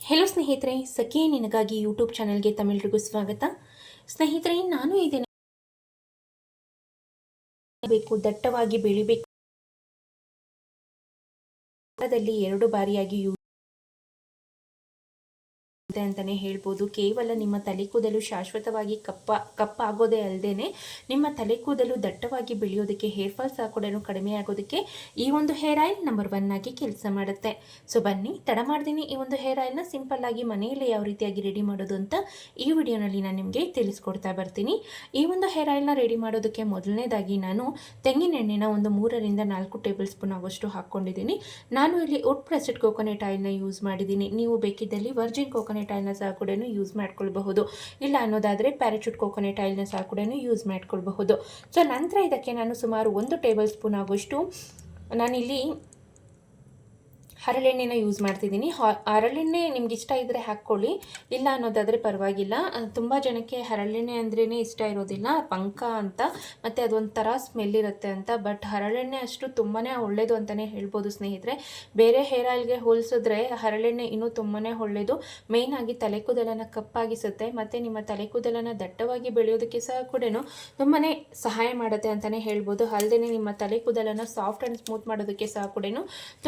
Hello ಸ್ನೇಹಿತರೆ, ಸಖಿ ನಿನಗಾಗಿ YouTube ಚಾನಲ್ಗೆ ತಮ್ಮೆಲ್ಲರಿಗೂ ಸ್ವಾಗತ. ಸ್ನೇಹಿತರೆ, ನಾನು ಇದನ್ನು ದಟ್ಟವಾಗಿ ಬೆಳಿಬೇಕು ಎರಡು ಬಾರಿಯಾಗಿ ಅಂತಾನೆ ಹೇಳ್ಬೋದು. ಕೇವಲ ನಿಮ್ಮ ತಲೆ ಕೂದಲು ಶಾಶ್ವತವಾಗಿ ಕಪ್ಪಾಗೋದೇ ಅಲ್ಲದೇನೆ ನಿಮ್ಮ ತಲೆ ಕೂದಲು ದಟ್ಟವಾಗಿ ಬೆಳೆಯೋದಕ್ಕೆ, ಹೇರ್ ಫಾಲ್ ಸಹ ಕೂಡ ಕಡಿಮೆ ಆಗೋದಕ್ಕೆ ಈ ಒಂದು ಹೇರ್ ಆಯಿಲ್ ನಂಬರ್ 1 ಆಗಿ ಕೆಲಸ ಮಾಡುತ್ತೆ. ಸೊ ಬನ್ನಿ, ತಡ ಮಾಡ್ತೀನಿ ಈ ಒಂದು ಹೇರ್ ಆಯಿಲ್ನ ಸಿಂಪಲ್ ಆಗಿ ಮನೆಯಲ್ಲೇ ಯಾವ ರೀತಿಯಾಗಿ ರೆಡಿ ಮಾಡೋದು ಅಂತ ಈ ವಿಡಿಯೋನಲ್ಲಿ ನಾನು ನಿಮಗೆ ತಿಳಿಸ್ಕೊಡ್ತಾ ಬರ್ತೀನಿ. ಈ ಒಂದು ಹೇರ್ ಆಯಿಲ್ನ ರೆಡಿ ಮಾಡೋದಕ್ಕೆ ಮೊದಲನೇದಾಗಿ ನಾನು ತೆಂಗಿನ ಎಣ್ಣೆನ ಒಂದು 3 ರಿಂದ 4 ಟೇಬಲ್ ಸ್ಪೂನ್ ಆಗೋಷ್ಟು ಹಾಕ್ಕೊಂಡಿದ್ದೀನಿ. ನಾನು ಇಲ್ಲಿ ವುಡ್ ಪ್ರೆಸ್ಡ್ ಕೋಕೋನಟ್ ಆಯಿಲ್ನ ಯೂಸ್ ಮಾಡಿದ್ದೀನಿ. ನೀವು ಬೇಕಿದ್ದಲ್ಲಿ ವರ್ಜಿನ್ ಕೋಕೋನಟ್ ಆಯಿಲ್ನ ಸಹ ಕೂಡ ಯೂಸ್ ಮಾಡ್ಕೊಳ್ಬಹುದು. ಇಲ್ಲ ಅನ್ನೋದಾದರೆ ಪ್ಯಾರಾಚೂಟ್ ಕೋಕೋನಟ್ ಆಯಿಲ್ನ ಸಹ ಕೂಡ ಯೂಸ್ ಮಾಡ್ಕೊಳ್ಬಹುದು. ಸೊ ನಂತರ ಇದಕ್ಕೆ ನಾನು ಸುಮಾರು 1 ಟೇಬಲ್ ಸ್ಪೂನ್ ಆಗೋಷ್ಟು ನಾನಿಲ್ಲಿ ಹರಳೆಣ್ಣೆನ ಯೂಸ್ ಮಾಡ್ತಿದ್ದೀನಿ. ಹರಳೆಣ್ಣೆ ನಿಮ್ಗೆ ಇಷ್ಟ ಇದ್ದರೆ ಹಾಕ್ಕೊಳ್ಳಿ, ಇಲ್ಲ ಅನ್ನೋದಾದರೆ ಪರವಾಗಿಲ್ಲ. ತುಂಬ ಜನಕ್ಕೆ ಹರಳೆಣ್ಣೆ ಅಂದ್ರೇ ಇಷ್ಟ ಇರೋದಿಲ್ಲ, ಪಂಕ ಅಂತ, ಮತ್ತು ಅದೊಂಥರ ಸ್ಮೆಲ್ ಇರುತ್ತೆ ಅಂತ. ಬಟ್ ಹರಳೆಣ್ಣೆ ಅಷ್ಟು ತುಂಬಾ ಒಳ್ಳೆಯದು ಅಂತಲೇ ಹೇಳ್ಬೋದು ಸ್ನೇಹಿತರೆ. ಬೇರೆ ಹೇರ್ ಆಯಿಲ್ಗೆ ಹೋಲಿಸಿದ್ರೆ ಹರಳೆಣ್ಣೆ ಇನ್ನೂ ತುಂಬಾ ಒಳ್ಳೆಯದು. ಮೇಯ್ನಾಗಿ ತಲೆ ಕೂದಲನ್ನು ಕಪ್ಪಾಗಿಸುತ್ತೆ, ಮತ್ತು ನಿಮ್ಮ ತಲೆ ಕೂದಲನ್ನು ದಟ್ಟವಾಗಿ ಬೆಳೆಯೋದಕ್ಕೆ ಸಹ ಕೂಡ ತುಂಬಾ ಸಹಾಯ ಮಾಡುತ್ತೆ ಅಂತಲೇ ಹೇಳ್ಬೋದು. ಅಲ್ಲದೆ ನಿಮ್ಮ ತಲೆ ಕೂದಲನ್ನು ಸಾಫ್ಟ್ ಆ್ಯಂಡ್ ಸ್ಮೂತ್ ಮಾಡೋದಕ್ಕೆ ಸಹ ಕೂಡ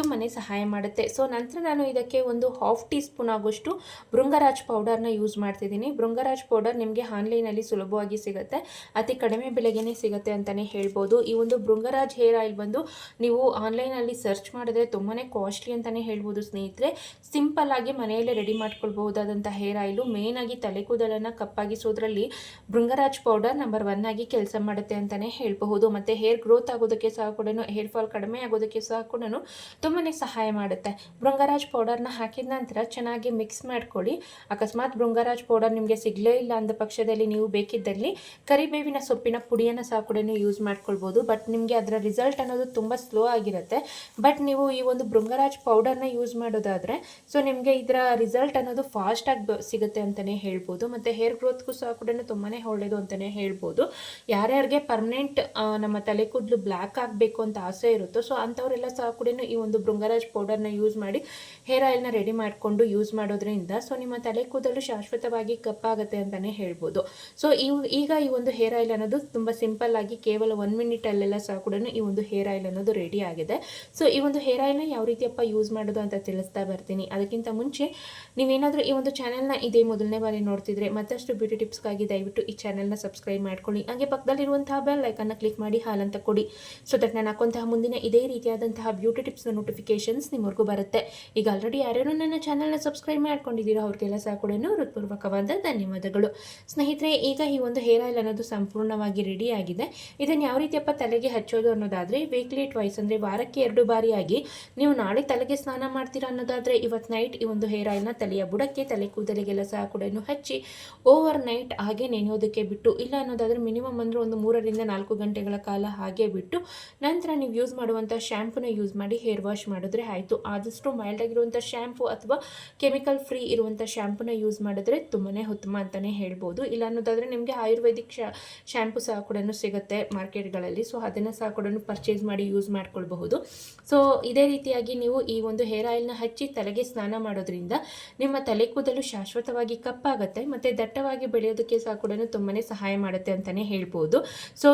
ತುಂಬಾ ಸಹಾಯ ಮಾಡುತ್ತೆ. ಸೊ ನಂತರ ನಾನು ಇದಕ್ಕೆ ಒಂದು 1/2 ಟೀ ಸ್ಪೂನ್ ಆಗೋಷ್ಟು ಭೃಂಗರಾಜ್ ಪೌಡರ್ನ ಯೂಸ್ ಮಾಡ್ತಿದ್ದೀನಿ. ಭೃಂಗರಾಜ್ ಪೌಡರ್ ನಿಮಗೆ ಆನ್ಲೈನಲ್ಲಿ ಸುಲಭವಾಗಿ ಸಿಗುತ್ತೆ, ಅತಿ ಕಡಿಮೆ ಬೆಲೆಗೇ ಸಿಗುತ್ತೆ ಅಂತಲೇ ಹೇಳ್ಬೋದು. ಈ ಒಂದು ಭೃಂಗರಾಜ್ ಹೇರ್ ಆಯಿಲ್ ಬಂದು ನೀವು ಆನ್ಲೈನಲ್ಲಿ ಸರ್ಚ್ ಮಾಡಿದ್ರೆ ತುಂಬಾ ಕಾಸ್ಟ್ಲಿ ಅಂತಲೇ ಹೇಳ್ಬೋದು ಸ್ನೇಹಿತರೆ. ಸಿಂಪಲ್ ಆಗಿ ಮನೆಯಲ್ಲೇ ರೆಡಿ ಮಾಡ್ಕೊಳ್ಬಹುದಾದಂಥ ಹೇರ್ ಆಯಿಲು. ಮೇಯ್ನಾಗಿ ತಲೆ ಕೂದಲನ್ನು ಕಪ್ಪಾಗಿಸೋದ್ರಲ್ಲಿ ಭೃಂಗರಾಜ್ ಪೌಡರ್ ನಂಬರ್ 1 ಆಗಿ ಕೆಲಸ ಮಾಡುತ್ತೆ ಅಂತಲೇ ಹೇಳಬಹುದು. ಮತ್ತು ಹೇರ್ ಗ್ರೋತ್ ಆಗೋದಕ್ಕೆ ಸಹ ಕೂಡ, ಹೇರ್ ಫಾಲ್ ಕಡಿಮೆ ಆಗೋದಕ್ಕೆ ಸಹ ಕೂಡ ತುಂಬಾ ಸಹಾಯ ಮಾಡುತ್ತೆ. ಭೃಂಗರಾಜ್ ಪೌಡರ್ನ ಹಾಕಿದ ನಂತರ ಚೆನ್ನಾಗಿ ಮಿಕ್ಸ್ ಮಾಡ್ಕೊಳ್ಳಿ. ಅಕಸ್ಮಾತ್ ಭೃಂಗರಾಜ್ ಪೌಡರ್ ನಿಮಗೆ ಸಿಗಲೇ ಇಲ್ಲ ಅಂದ ಪಕ್ಷದಲ್ಲಿ ನೀವು ಬೇಕಿದ್ದಲ್ಲಿ ಕರಿಬೇವಿನ ಸೊಪ್ಪಿನ ಪುಡಿಯನ್ನು ಸಹ ಕೂಡ ಯೂಸ್ ಮಾಡ್ಕೊಳ್ಬೋದು. ಬಟ್ ನಿಮಗೆ ಅದರ ರಿಸಲ್ಟ್ ಅನ್ನೋದು ತುಂಬ ಸ್ಲೋ ಆಗಿರುತ್ತೆ. ಬಟ್ ನೀವು ಈ ಒಂದು ಭೃಂಗರಾಜ್ ಪೌಡರ್ನ ಯೂಸ್ ಮಾಡೋದಾದರೆ ಸೊ ನಿಮಗೆ ಇದರ ರಿಸಲ್ಟ್ ಅನ್ನೋದು ಫಾಸ್ಟಾಗಿ ಸಿಗುತ್ತೆ ಅಂತಲೇ ಹೇಳ್ಬೋದು. ಮತ್ತು ಹೇರ್ ಗ್ರೋತ್ಗೂ ಸಹ ಕೂಡ ತುಂಬಾ ಒಳ್ಳೆಯದು ಅಂತಲೇ ಹೇಳ್ಬೋದು. ಯಾರ್ಯಾರಿಗೆ ಪರ್ಮನೆಂಟ್ ನಮ್ಮ ತಲೆ ಕೂದಲು ಬ್ಲ್ಯಾಕ್ ಆಗಬೇಕು ಅಂತ ಆಸೆ ಇರುತ್ತೋ ಸೊ ಅಂಥವರೆಲ್ಲ ಸಹ ಕೂಡ ಈ ಒಂದು ಭೃಂಗರಾಜ್ ಪೌಡರ್ನ ಯೂಸ್ ಮಾಡಿ ಹೇರ್ ಆಯಿಲ್ನ ರೆಡಿ ಮಾಡಿಕೊಂಡು ಯೂಸ್ ಮಾಡೋದ್ರಿಂದ ಸೊ ನಿಮ್ಮ ತಲೆ ಕೂದಲು ಶಾಶ್ವತವಾಗಿ ಕಪ್ಪಾಗುತ್ತೆ ಅಂತಲೇ ಹೇಳ್ಬೋದು. ಸೊ ಈಗ ಈ ಒಂದು ಹೇರ್ ಆಯಿಲ್ ಅನ್ನೋದು ತುಂಬ ಸಿಂಪಲ್ ಆಗಿ ಕೇವಲ 1 ಮಿನಿಟಲ್ಲೆಲ್ಲ ಸಹ ಕೂಡ ಈ ಒಂದು ಹೇರ್ ಆಯಿಲ್ ಅನ್ನೋದು ರೆಡಿ ಆಗಿದೆ. ಸೊ ಈ ಒಂದು ಹೇರ್ ಆಯಿಲ್ನ ಯಾವ ರೀತಿಯಪ್ಪ ಯೂಸ್ ಮಾಡೋದು ಅಂತ ತಿಳಿಸ್ತಾ ಬರ್ತೀನಿ. ಅದಕ್ಕಿಂತ ಮುಂಚೆ ನೀವೇನಾದರೂ ಈ ಒಂದು ಚಾನೆಲ್ನ ಇದೇ ಮೊದಲನೇ ಬಾರಿ ನೋಡ್ತಿದ್ರೆ ಮತ್ತಷ್ಟು ಬ್ಯೂಟಿ ಟಿಪ್ಸ್ಗಾಗಿ ದಯವಿಟ್ಟು ಈ ಚಾನೆಲ್ನ ಸಬ್ಸ್ಕ್ರೈಬ್ ಮಾಡ್ಕೊಳ್ಳಿ. ಹಾಗೆ ಪಕ್ಕದಲ್ಲಿರುವಂತಹ ಬೆಲ್ ಐಕನ್ನ ಕ್ಲಿಕ್ ಮಾಡಿ ಹಾಲ್ ಅಂತ ಕೊಡಿ. ಸೊ ದಟ್ ನಾನು ಹಾಕುವಂತಹ ಮುಂದಿನ ಇದೇ ರೀತಿಯಾದಂತಹ ಬ್ಯೂಟಿ ಟಿಪ್ಸ್ನ ನೋಟಿಫಿಕೇಶನ್ಸ್ ನಿಮ್ಮವರೆಗೂ ಬರುತ್ತೆ. ಈಗ ಆಲ್ರೆಡಿ ಯಾರ್ಯಾರು ನನ್ನ ಚಾನಲ್ನ ಸಬ್ಸ್ಕ್ರೈಬ್ ಮಾಡ್ಕೊಂಡಿದ್ದೀರೋ ಅವ್ರಿಗೆಲ್ಲ ಸಹ ಕೂಡ ಹೃತ್ಪೂರ್ವಕವಾದ ಧನ್ಯವಾದಗಳು. ಸ್ನೇಹಿತರೆ, ಈಗ ಈ ಒಂದು ಹೇರ್ ಆಯಿಲ್ ಅನ್ನೋದು ಸಂಪೂರ್ಣವಾಗಿ ರೆಡಿ ಆಗಿದೆ. ಇದನ್ನು ಯಾವ ರೀತಿಯಪ್ಪ ತಲೆಗೆ ಹಚ್ಚೋದು ಅನ್ನೋದಾದರೆ ವೀಕ್ಲಿ ಟ್ವೈಸ್, ಅಂದರೆ ವಾರಕ್ಕೆ 2 ಬಾರಿಯಾಗಿ ನೀವು ನಾಳೆ ತಲೆಗೆ ಸ್ನಾನ ಮಾಡ್ತೀರಾ ಅನ್ನೋದಾದರೆ ಇವತ್ತು ನೈಟ್ ಈ ಒಂದು ಹೇರ್ ಆಯಿಲ್ನ ತಲೆಯ ಬುಡಕ್ಕೆ, ತಲೆ ಕೂದಲಿಗೆಲ್ಲ ಸಹ ಕೂಡ ಹಚ್ಚಿ ಓವರ್ ನೈಟ್ ಹಾಗೆ ನೆನೆಯೋದಕ್ಕೆ ಬಿಟ್ಟು, ಇಲ್ಲ ಅನ್ನೋದಾದರೆ ಮಿನಿಮಮ್ ಅಂದರೆ ಒಂದು 3 ರಿಂದ 4 ಗಂಟೆಗಳ ಕಾಲ ಹಾಗೆ ಬಿಟ್ಟು ನಂತರ ನೀವು ಯೂಸ್ ಮಾಡುವಂಥ ಶ್ಯಾಂಪೂನ ಯೂಸ್ ಮಾಡಿ ಹೇರ್ ವಾಶ್ ಮಾಡಿದ್ರೆ ಆಯಿತು. ಆದಷ್ಟು ಮೈಲ್ಡ್ ಆಗಿರುವಂಥ ಶ್ಯಾಂಪು ಅಥವಾ ಕೆಮಿಕಲ್ ಫ್ರೀ ಇರುವಂಥ ಶ್ಯಾಂಪೂನ ಯೂಸ್ ಮಾಡಿದ್ರೆ ತುಂಬಾ ಉತ್ತಮ ಅಂತಲೇ ಹೇಳ್ಬೋದು. ಇಲ್ಲ ಅನ್ನೋದಾದರೆ ನಿಮಗೆ ಆಯುರ್ವೇದಿಕ್ ಶ್ಯಾಂಪು ಸಹ ಕೂಡ ಸಿಗುತ್ತೆ ಮಾರ್ಕೆಟ್ಗಳಲ್ಲಿ. ಸೊ ಅದನ್ನು ಸಹ ಕೂಡ ಪರ್ಚೇಸ್ ಮಾಡಿ ಯೂಸ್ ಮಾಡ್ಕೊಳ್ಬಹುದು. ಸೊ ಇದೇ ರೀತಿಯಾಗಿ ನೀವು ಈ ಒಂದು ಹೇರ್ ಆಯಿಲ್ನ ಹಚ್ಚಿ ತಲೆಗೆ ಸ್ನಾನ ಮಾಡೋದ್ರಿಂದ ನಿಮ್ಮ ತಲೆ ಕೂದಲು ಶಾಶ್ವತವಾಗಿ ಕಪ್ಪಾಗುತ್ತೆ ಮತ್ತು ದಟ್ಟವಾಗಿ ಬೆಳೆಯೋದಕ್ಕೆ ಸಹ ಕೂಡ ತುಂಬಾ ಸಹಾಯ ಮಾಡುತ್ತೆ ಅಂತಲೇ ಹೇಳ್ಬೋದು. ಸೊ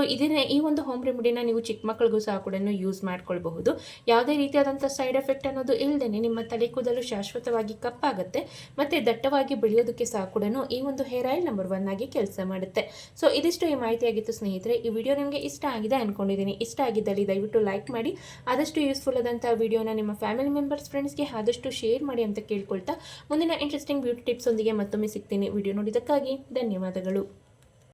ಈ ಒಂದು ಹೋಮ್ ರೆಮಿಡಿನ ನೀವು ಚಿಕ್ಕ ಮಕ್ಕಳಿಗೂ ಸಹ ಕೂಡ ಯೂಸ್ ಮಾಡ್ಕೊಳ್ಬಹುದು. ಯಾವುದೇ ರೀತಿಯಾದಂಥ ಸೈಡ್ ಎಫೆಕ್ಟ್ ಅನ್ನೋದು ಇಲ್ಲದೇ ನಿಮ್ಮ ತಲೆ ಕೂದಲು ಶಾಶ್ವತವಾಗಿ ಕಪ್ಪಾಗುತ್ತೆ ಮತ್ತು ದಟ್ಟವಾಗಿ ಬೆಳೆಯೋದಕ್ಕೆ ಸಹ ಕೂಡ ಈ ಒಂದು ಹೇರ್ ಆಯಿಲ್ ನಂಬರ್ 1 ಆಗಿ ಕೆಲಸ ಮಾಡುತ್ತೆ. ಸೊ ಇದಿಷ್ಟು ಈ ಮಾಹಿತಿಯಾಗಿತ್ತು ಸ್ನೇಹಿತರೆ. ಈ ವಿಡಿಯೋ ನಿಮಗೆ ಇಷ್ಟ ಆಗಿದೆ ಅನ್ಕೊಂಡಿದ್ದೀನಿ. ಇಷ್ಟ ಆಗಿದ್ದಲ್ಲಿ ದಯವಿಟ್ಟು ಲೈಕ್ ಮಾಡಿ, ಆದಷ್ಟು ಯೂಸ್ಫುಲ್ ಆದಂಥ ವಿಡಿಯೋನ ನಿಮ್ಮ ಫ್ಯಾಮಿಲಿ ಮೆಂಬರ್ಸ್, ಫ್ರೆಂಡ್ಸ್ಗೆ ಆದಷ್ಟು ಶೇರ್ ಮಾಡಿ ಅಂತ ಕೇಳ್ಕೊಳ್ತಾ ಮುಂದಿನ ಇಂಟ್ರೆಸ್ಟಿಂಗ್ ಬ್ಯೂಟಿ ಟಿಪ್ಸ್ ಒಂದಿಗೆ ಮತ್ತೊಮ್ಮೆ ಸಿಗ್ತೀನಿ. ವಿಡಿಯೋ ನೋಡಿದ್ದಕ್ಕಾಗಿ ಧನ್ಯವಾದಗಳು.